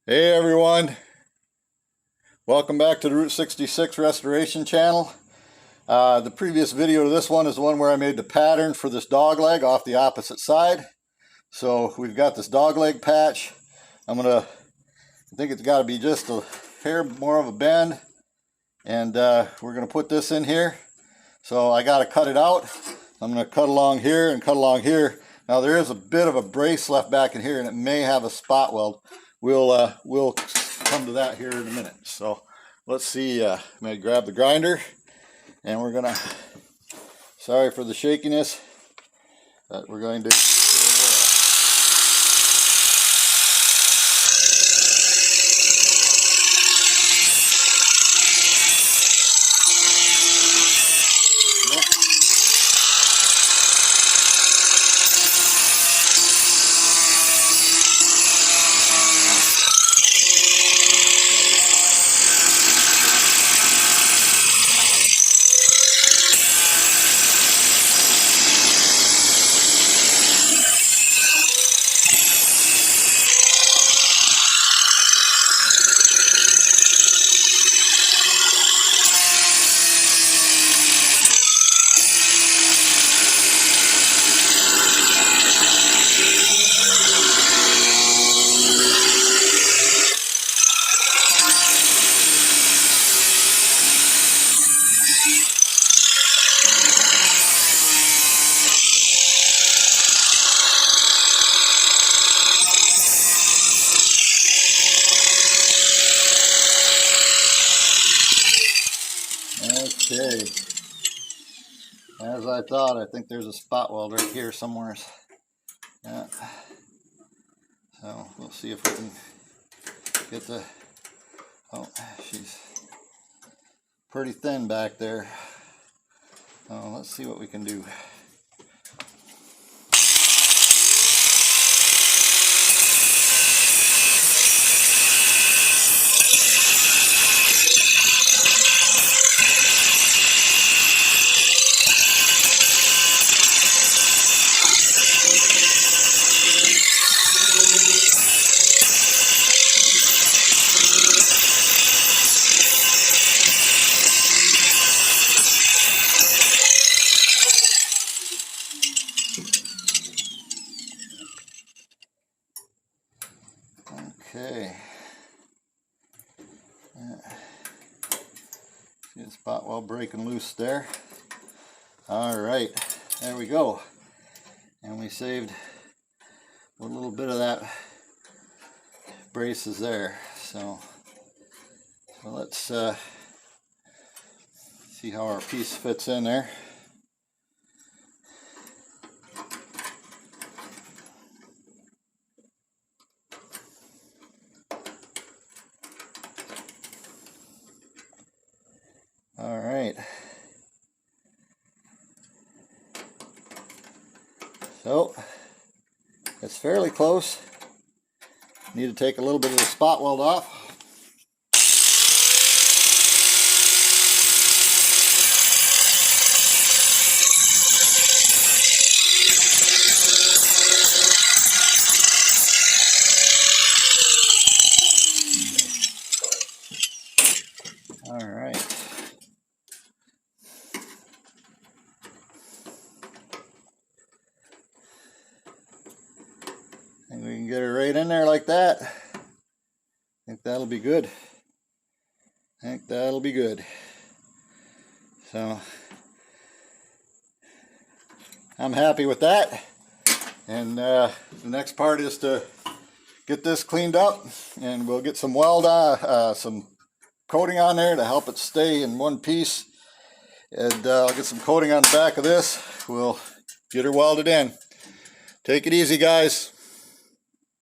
Hey everyone, welcome back to the Route 66 Restoration channel. The previous video to this one is the one where I made the pattern for this dog leg off the opposite side. So we've got this dog leg patch. I think it's got to be just a hair more of a bend, and we're going to put this in here. So I got to cut it out. I'm going to cut along here and cut along here. Now there is a bit of a brace left back in here, and it may have a spot weld. We'll come to that here in a minute. So let's see. I'm going to grab the grinder, and we're going to, sorry for the shakiness, but we're going to give it a whirl. Okay, as I thought, I think there's a spot weld right here somewhere. Yeah. So we'll see if we can get the, oh, she's pretty thin back there. So let's see what we can do. Okay. See the spot weld breaking loose there. All right, there we go. And we saved a little bit of that braces there. So let's see how our piece fits in there. All right. So it's fairly close. Need to take a little bit of the spot weld off. All right. I think we can get her right in there like that. I think that'll be good. So I'm happy with that. And the next part is to get this cleaned up, and we'll get some weld on, some coating on there to help it stay in one piece. And I'll get some coating on the back of this. We'll get her welded in. Take it easy, guys.